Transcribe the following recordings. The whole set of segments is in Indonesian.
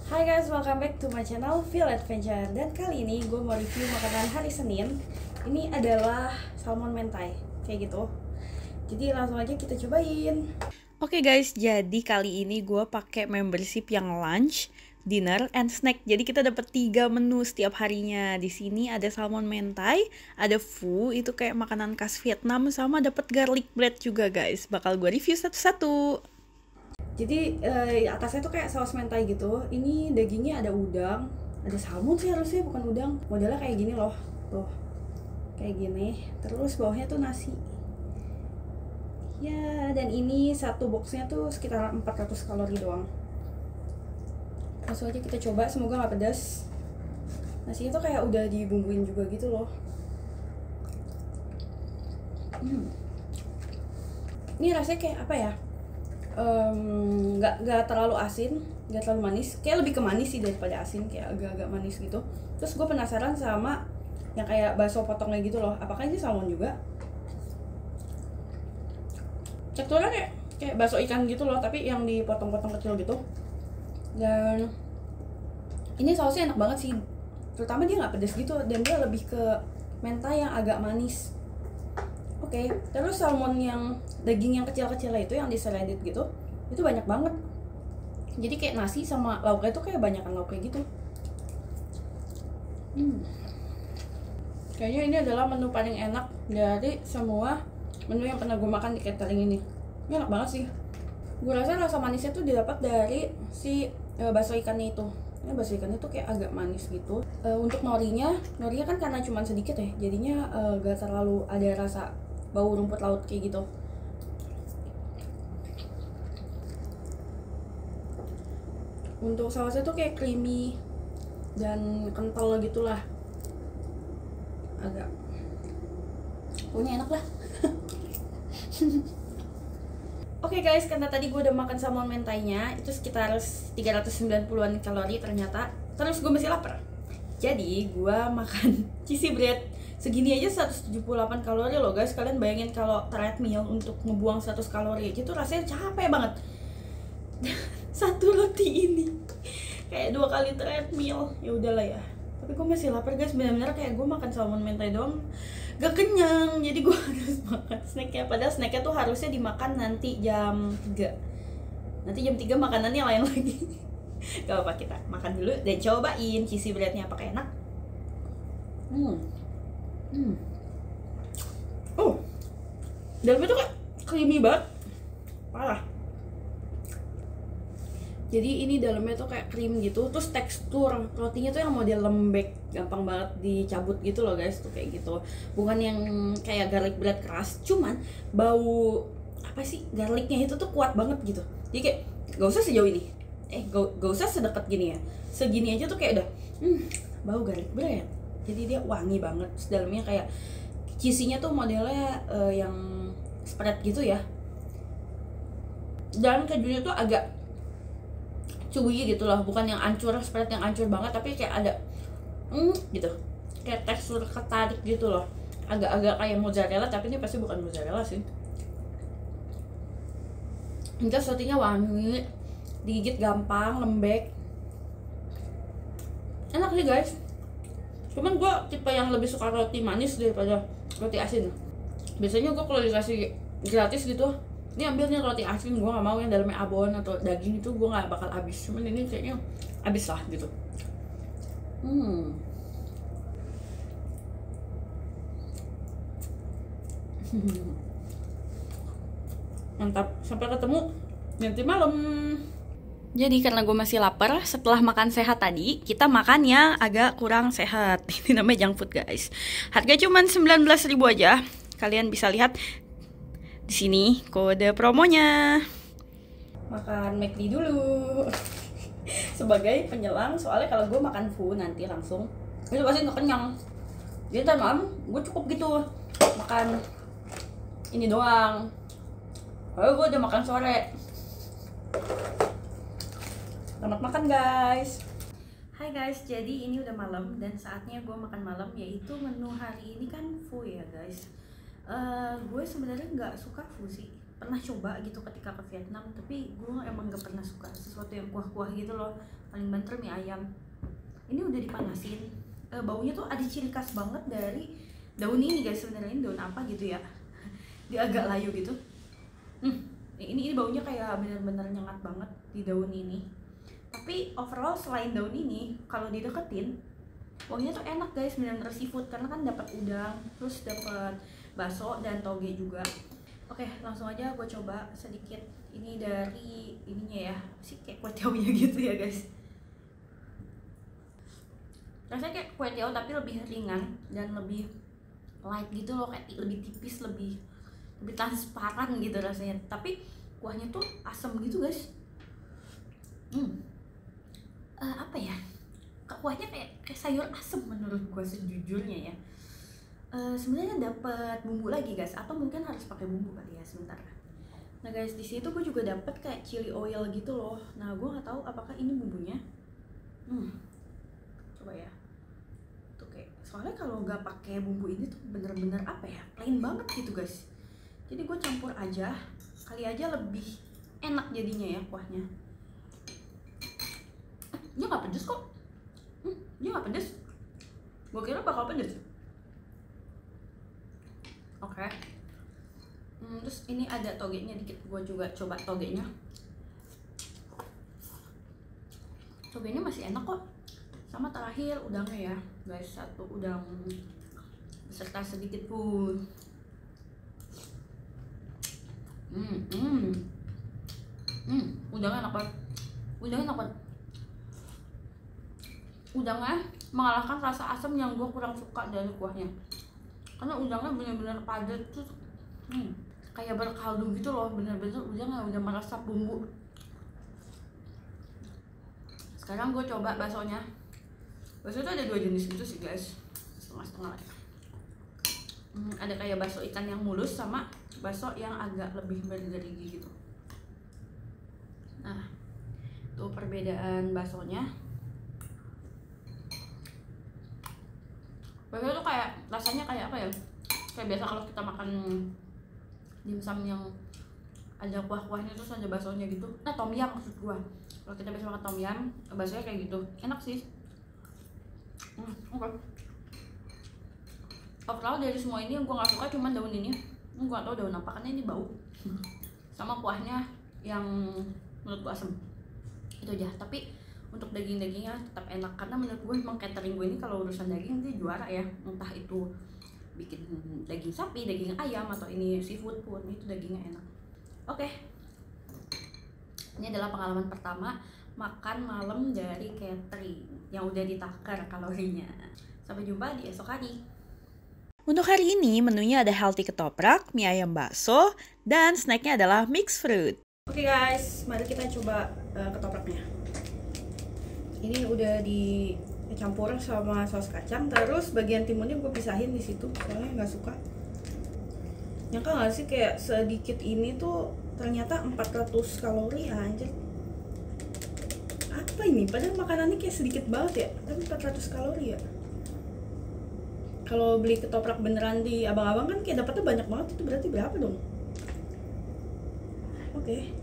Hai guys, welcome back to my channel Feel Adventure. Dan kali ini gue mau review makanan hari Senin. Ini adalah salmon mentai, kayak gitu. Jadi langsung aja kita cobain. Oke guys, jadi kali ini gue pakai membership yang lunch, dinner, and snack. Jadi kita dapat 3 menu setiap harinya. Di sini ada salmon mentai, ada pho, itu kayak makanan khas Vietnam, sama dapat garlic bread juga guys. Bakal gue review satu-satu. Jadi atasnya tuh kayak saus mentai gitu. Ini dagingnya ada udang, ada salmon sih harusnya, bukan udang. Modelnya kayak gini loh, tuh kayak gini. Terus bawahnya tuh nasi. Ya, dan ini satu boxnya tuh sekitar 400 kalori doang. Langsung aja kita coba, semoga nggak pedas. Nasinya tuh kayak udah dibumbuin juga gitu loh. Ini rasanya kayak apa ya? Nggak terlalu asin, nggak terlalu manis, kayak lebih ke manis sih daripada asin, kayak agak-agak manis gitu. Terus gue penasaran sama yang kayak bakso potongnya gitu loh, apakah ini salmon juga? Teksturnya kayak bakso ikan gitu loh, tapi yang dipotong-potong kecil gitu. Dan ini sausnya enak banget sih, terutama dia nggak pedas gitu, dan dia lebih ke mentai yang agak manis. Oke, terus salmon yang daging yang kecil-kecilnya itu yang di-shredded gitu, itu banyak banget. Jadi kayak nasi sama lauknya itu kayak banyakan lauknya gitu. Kayaknya ini adalah menu paling enak dari semua menu yang pernah gue makan di catering ini. Ini enak banget sih. Gue rasa rasa manisnya tuh didapat dari si bakso ikannya itu. Ini bakso ikannya tuh kayak agak manis gitu. Untuk norinya kan karena cuma sedikit ya, jadinya gak terlalu ada rasa bau rumput laut kayak gitu. Untuk sausnya tuh kayak creamy dan kental gitulah, agak pokoknya enak lah. Oke guys, karena tadi gue udah makan salmon mentainya, itu sekitar 390-an kalori ternyata. Terus gue masih lapar, jadi gue makan cheesy bread. Segini aja 178 kalori loh guys. Kalian bayangin kalau treadmill untuk ngebuang 100 kalori aja tuh rasanya capek banget. Satu roti ini kayak 2 kali treadmill. Ya udahlah ya, tapi gue masih lapar guys. Benar-benar kayak gue makan salmon mentai doang gak kenyang, jadi gue harus makan snacknya. Padahal snacknya tuh harusnya dimakan nanti jam 3. Nanti jam 3 makanannya lain lagi. Gak apa-apa, kita makan dulu dan cobain cheesy breadnya apakah enak. Dalamnya tuh kayak creamy banget, parah. Jadi ini dalamnya tuh kayak krim gitu. Terus tekstur rotinya tuh yang model lembek, gampang banget dicabut gitu loh guys. Tuh kayak gitu, bukan yang kayak garlic bread keras. Cuman bau apa sih, garlicnya itu tuh kuat banget gitu. Jadi kayak gak usah sejauh ini, gak usah sedekat gini ya, segini aja tuh kayak udah bau garlic bread. Jadi dia wangi banget. Terus dalamnya kayak cheesy-nya tuh modelnya yang spread gitu ya. Dan kejunya tuh agak chewy gitu loh, bukan yang ancur, spread yang ancur banget, tapi kayak ada gitu, kayak tekstur ketarik gitu loh. Agak-agak kayak mozzarella, tapi ini pasti bukan mozzarella sih. Ini rotinya wangi, digigit gampang, lembek, enak sih guys. Cuman gue tipe yang lebih suka roti manis daripada roti asin. Biasanya gue kalau dikasih gratis gitu, ini ambilnya roti asin, gue gak mau yang dalamnya abon atau daging, itu gue gak bakal habis. Cuman ini kayaknya habis lah gitu. Mantap, sampai ketemu nanti malam. Jadi karena gue masih lapar, setelah makan sehat tadi, kita makan yang agak kurang sehat. Ini namanya junk food guys. Harga cuma 19.000 aja. Kalian bisa lihat di sini kode promonya. Makan McD dulu sebagai penyelang, soalnya kalau gue makan pho nanti langsung itu pasti nggak kenyang. Jadi ntar malam gue cukup gitu makan ini doang. Lalu gue udah makan sore. Selamat makan guys. Hai guys, jadi ini udah malam dan saatnya gue makan malam, yaitu menu hari ini kan pho ya guys. Gue sebenarnya nggak suka pho sih, pernah coba gitu ketika ke Vietnam, tapi gue emang gak pernah suka sesuatu yang kuah-kuah gitu loh. Paling banter mie ayam. Ini udah dipanasin, baunya tuh ada ciri khas banget dari daun ini guys. Sebenarnya ini daun apa gitu ya, dia agak layu gitu. Ini baunya kayak bener-bener nyengat banget di daun ini. Tapi overall selain daun ini, kalau dideketin baunya tuh enak guys, bener-bener seafood karena kan dapat udang, terus dapat bakso dan toge juga. Oke, langsung aja gue coba sedikit ini dari ininya ya, sih kayak kue tiaonya gitu ya guys. Rasanya kayak kue tiao tapi lebih ringan dan lebih light gitu loh, kayak lebih tipis, lebih transparan gitu rasanya. Tapi kuahnya tuh asam gitu guys. Apa ya? Kuahnya kayak sayur asem menurut gue sejujurnya ya. Sebenarnya dapat bumbu lagi guys, atau mungkin harus pakai bumbu kali ya sebentar. Nah guys, di situ gue juga dapat kayak chili oil gitu loh. Nah gue nggak tahu apakah ini bumbunya. Coba ya. Tuh kayak, soalnya kalau nggak pakai bumbu ini tuh bener-bener apa ya, plain banget gitu guys. Jadi gue campur aja, kali aja lebih enak jadinya ya kuahnya. Dia nggak pedes kok. Dia nggak pedes. Gue kira bakal pedes. Oke. Terus ini ada togenya dikit, gue juga coba togenya. Togenya masih enak kok. Sama terakhir udangnya ya guys, satu udang beserta sedikit pun. Udangnya enak banget. Udangnya mengalahkan rasa asam yang gue kurang suka dari kuahnya. Karena udangnya bener-bener padat tuh, kayak berkaldu gitu loh, bener-bener udangnya udah meresap bumbu. Sekarang gue coba baksonya. Bakso itu ada 2 jenis gitu sih guys, setengah-setengah. Ada kayak bakso ikan yang mulus sama bakso yang agak lebih bergerigi gitu. Nah, tuh perbedaan baksonya. Bakso tuh kayak rasanya kayak apa ya? Kayak biasa kalau kita makan dimsum yang ada kuah-kuahnya terus ada baksonya gitu. Nah, tom yum maksud gua. Kalau kita biasa makan tom yum, baksonya kayak gitu. Enak sih. Oke. Overall dari semua ini yang gua nggak suka cuma daun ini. Gua nggak tahu daun apa karena ini bau. Sama kuahnya yang menurut gua asem. Itu aja. Tapi untuk daging-dagingnya tetap enak karena menurut gue emang catering gue ini kalau urusan daging dia juara ya. Entah itu bikin daging sapi, daging ayam, atau ini seafood pun itu dagingnya enak. Oke. Ini adalah pengalaman pertama makan malam dari catering yang udah ditakar kalorinya. Sampai jumpa di esok hari. Untuk hari ini menunya ada healthy ketoprak, mie ayam bakso, dan snacknya adalah mixed fruit. Oke guys, mari kita coba ketopraknya. Ini udah dicampur sama saus kacang, terus bagian timunnya gue pisahin di situ soalnya nggak suka. Nyangka nggak sih kayak sedikit ini tuh ternyata 400 kalori anjir. Apa ini? Padahal makanannya kayak sedikit banget ya, tapi 400 kalori ya. Kalau beli ketoprak beneran di abang-abang kan kayak dapetnya banyak banget, itu berarti berapa dong? Oke.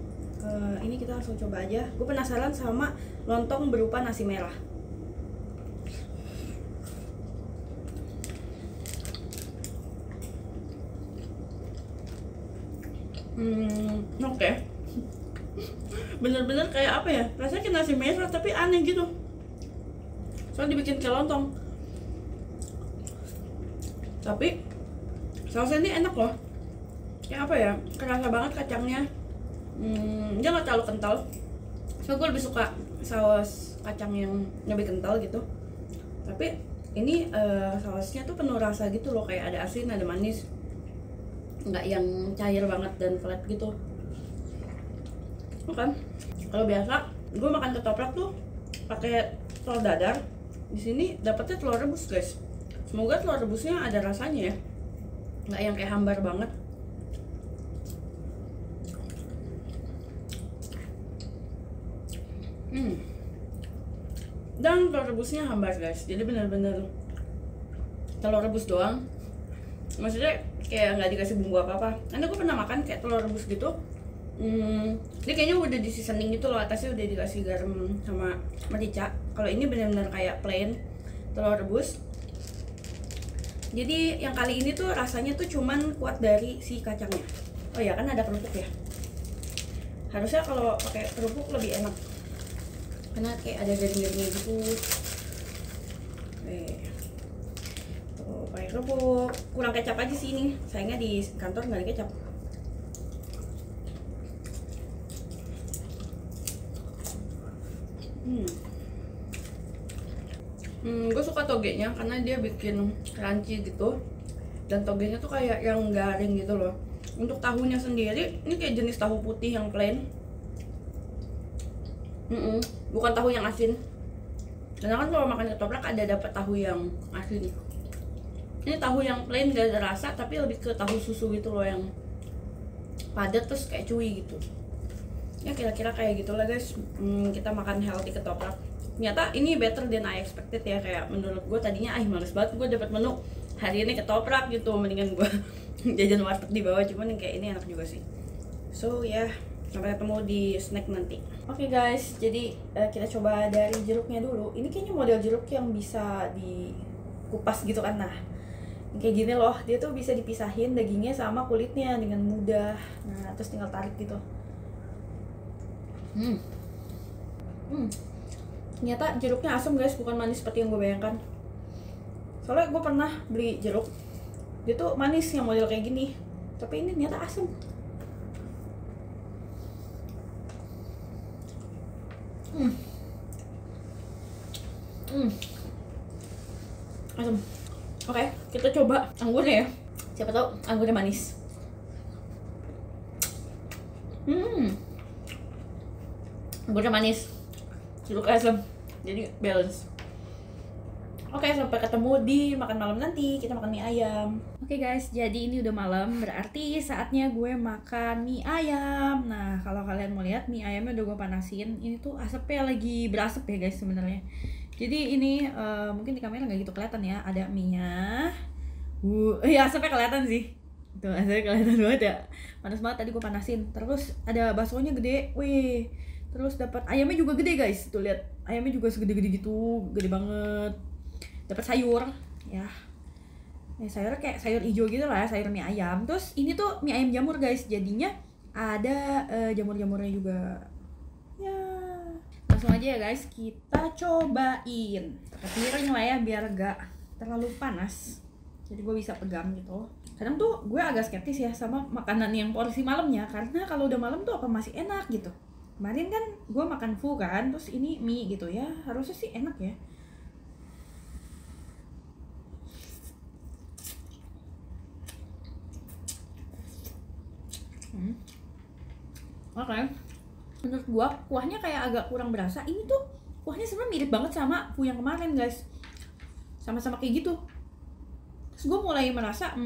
Ini kita langsung coba aja. Gue penasaran sama lontong berupa nasi merah. Oke. Bener-bener kayak apa ya? Rasanya kayak nasi merah tapi aneh gitu. Soalnya dibikin kayak lontong. Tapi sausnya ini enak loh. Kayak apa ya? Kerasa banget kacangnya. Dia nggak terlalu kental. So gue lebih suka saus kacang yang lebih kental gitu. Tapi ini sausnya tuh penuh rasa gitu loh, kayak ada asin, ada manis, nggak yang cair banget dan flat gitu. Kan kalau biasa gue makan ketoprak tuh pakai telur dadar. Di sini dapetnya telur rebus guys. Semoga telur rebusnya ada rasanya ya, nggak yang kayak hambar banget. Dan telur rebusnya hambar guys, jadi bener-bener telur rebus doang. Maksudnya kayak nggak dikasih bumbu apa-apa. Karena gue pernah makan kayak telur rebus gitu, dia kayaknya udah di seasoning gitu loh, atasnya udah dikasih garam sama merica. Kalau ini benar-benar kayak plain telur rebus. Jadi yang kali ini tuh rasanya tuh cuman kuat dari si kacangnya. Oh ya kan ada kerupuk ya. Harusnya kalau pakai kerupuk lebih enak. Karena kayak ada garing-garingnya gitu. Tuh pakai kerupuk. Kurang kecap aja sih ini. Sayangnya di kantor nggak ada kecap. Gue suka togenya karena dia bikin crunchy gitu, dan togenya tuh kayak yang garing gitu loh. Untuk tahunya sendiri ini kayak jenis tahu putih yang plain, bukan tahu yang asin. Karena kan kalau makan ketoprak ada dapat tahu yang asin. Ini tahu yang plain gak ada rasa, tapi lebih ke tahu susu gitu loh, yang padat terus kayak chewy gitu. Ya kira-kira kayak gitulah guys. Kita makan healthy ketoprak. Ternyata ini better than I expected ya. Kayak menurut gue tadinya males banget gue dapat menu hari ini ketoprak gitu, mendingan gue jajan warteg di bawah. Cuman yang kayak ini enak juga sih. So ya, sampai ketemu di snack nanti. Oke guys, jadi kita coba dari jeruknya dulu. Ini kayaknya model jeruk yang bisa dikupas gitu kan. Nah kayak gini loh, dia tuh bisa dipisahin dagingnya sama kulitnya dengan mudah. Nah terus tinggal tarik gitu. Ternyata jeruknya asam guys, bukan manis seperti yang gue bayangkan. Soalnya gue pernah beli jeruk, dia tuh manis yang model kayak gini, tapi ini ternyata asam. Asam. Oke, kita coba anggurnya ya. Siapa tahu anggurnya manis. Anggurnya manis, jeruk asam, jadi balance. Oke, sampai ketemu di makan malam nanti. Kita makan mie ayam. Oke guys, jadi ini udah malam, berarti saatnya gue makan mie ayam. Nah, kalau kalian mau lihat mie ayamnya udah gue panasin. Ini tuh asapnya lagi berasap ya guys sebenarnya. Jadi ini mungkin di kamera nggak gitu kelihatan ya. Ada mie-nya. Ya asapnya kelihatan sih. Tuh asapnya kelihatan banget ya. Panas banget tadi gue panasin. Terus ada baksonya gede. Wih. Terus dapat ayamnya juga gede guys. Tuh lihat, ayamnya juga segede-gede gitu, gede banget. Dapat sayur, ya. Sayur kayak sayur hijau gitu lah, sayur mie ayam. Terus ini tuh mie ayam jamur guys. Jadinya ada jamur-jamurnya juga. Ya. Langsung aja ya guys, kita cobain. Pakai piring lah ya biar gak terlalu panas. Jadi gue bisa pegang gitu. Kadang tuh gue agak skeptis ya sama makanan yang porsi malamnya, karena kalau udah malam tuh apa masih enak gitu. Kemarin kan gue makan full kan, terus ini mie gitu ya, harusnya sih enak ya. Oke. Menurut gue kuahnya kayak agak kurang berasa. Ini tuh kuahnya sebenarnya mirip banget sama fu yang kemarin guys. Sama-sama kayak gitu. Terus gue mulai merasa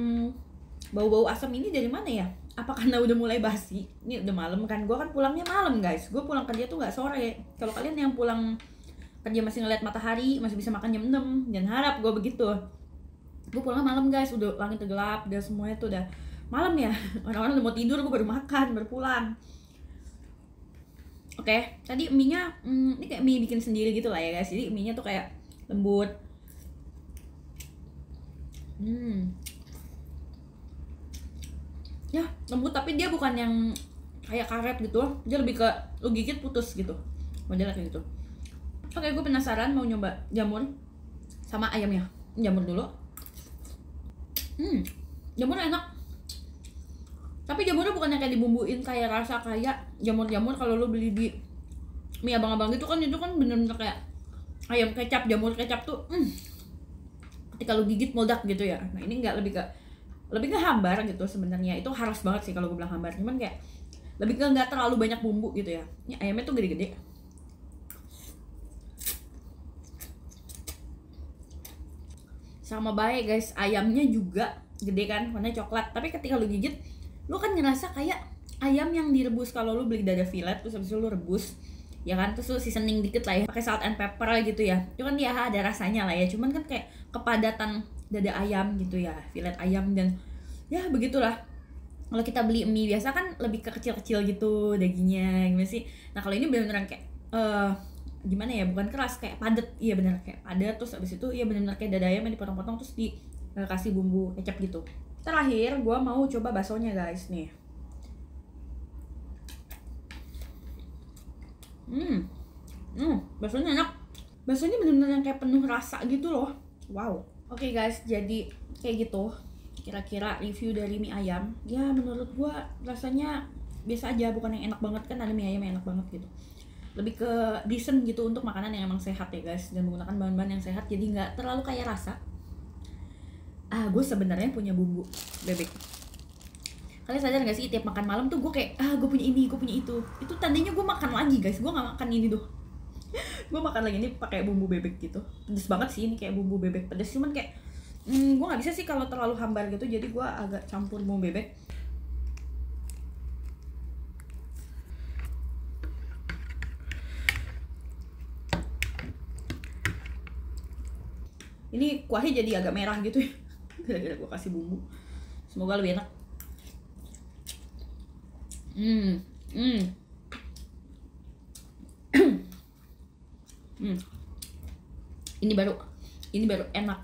bau-bau asam ini dari mana ya? Apa karena udah mulai basi? Ini udah malam kan, gue kan pulangnya malam guys. Gue pulang kerja tuh gak sore. Kalau kalian yang pulang kerja masih ngeliat matahari, masih bisa makan jam 6, jangan harap gue begitu. Gue pulang malam guys, udah langit gelap, udah semuanya tuh udah malam ya. Orang-orang udah mau tidur, gue baru makan, baru pulang. Oke, tadi mie-nya ini kayak mie bikin sendiri gitu lah ya guys. Jadi mie-nya tuh kayak lembut. Ya lembut, tapi dia bukan yang kayak karet gitu. Dia lebih ke lu gigit putus gitu, modelnya kayak gitu. Oke, gue penasaran mau nyoba jamur sama ayamnya. Jamur dulu. Jamur enak, tapi jamurnya bukan yang kayak dibumbuin kayak rasa kayak jamur-jamur kalau lu beli di mie abang-abang gitu kan. Itu kan bener-bener kayak ayam kecap, jamur kecap tuh ketika lu gigit meledak gitu ya. Nah ini enggak, lebih ke hambar gitu sebenarnya. Itu harus banget sih kalau gue bilang hambar, cuman kayak lebih ke nggak terlalu banyak bumbu gitu ya. Ini ayamnya tuh gede-gede. Sama baik guys, ayamnya juga gede kan, warnanya coklat. Tapi ketika lu gigit, lu kan ngerasa kayak ayam yang direbus. Kalau lu beli dada fillet terus habis itu lu rebus, ya kan, terus lu seasoning dikit lah ya, pakai salt and pepper gitu ya. Itu kan ya ada rasanya lah ya. Cuman kan kayak kepadatan dada ayam gitu ya, fillet ayam, dan Ya begitulah. Kalau kita beli mie biasa kan lebih ke kecil-kecil gitu dagingnya gimana sih. Nah kalau ini bener-bener kayak gimana ya, bukan keras, kayak padet. Iya bener kayak padet, terus abis itu iya bener-bener kayak dada ayam yang dipotong-potong terus dikasih bumbu kecap gitu. Terakhir gue mau coba baksonya guys nih. Baksonya enak. Baksonya bener-bener yang kayak penuh rasa gitu loh. Wow. Oke guys, jadi kayak gitu kira-kira review dari mie ayam. Ya menurut gua rasanya biasa aja, bukan yang enak banget, kan ada mie ayam yang enak banget gitu. Lebih ke decent gitu untuk makanan yang emang sehat ya guys, dan menggunakan bahan-bahan yang sehat, jadi nggak terlalu kaya rasa. Gue sebenarnya punya bumbu bebek. Kalian sadar gak sih, tiap makan malam tuh gue kayak gue punya ini, gue punya itu. Itu tandanya gue makan lagi guys, gue nggak makan ini tuh. Gue makan lagi ini pakai bumbu bebek gitu. Pedes banget sih ini, kayak bumbu bebek pedes, cuman kayak gue nggak bisa sih kalau terlalu hambar gitu, jadi gue agak campur bumbu bebek. Ini kuahnya jadi agak merah gitu ya, gara-gara gue kasih bumbu. Semoga lebih enak. Ini baru enak.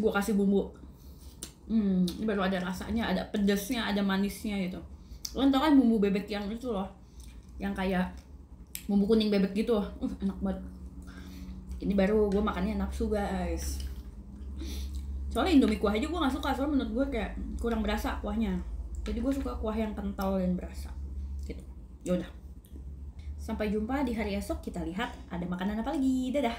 Gue kasih bumbu. Ini baru ada rasanya, ada pedesnya, ada manisnya gitu. Lo tau kan bumbu bebek yang itu loh, yang kayak bumbu kuning bebek gitu. Enak banget. Ini baru gue makannya nafsu guys. Soalnya Indomie kuah aja gue gak suka, soalnya menurut gue kayak kurang berasa kuahnya. Jadi gue suka kuah yang kental dan berasa gitu. Yaudah, sampai jumpa di hari esok, kita lihat ada makanan apa lagi. Dadah.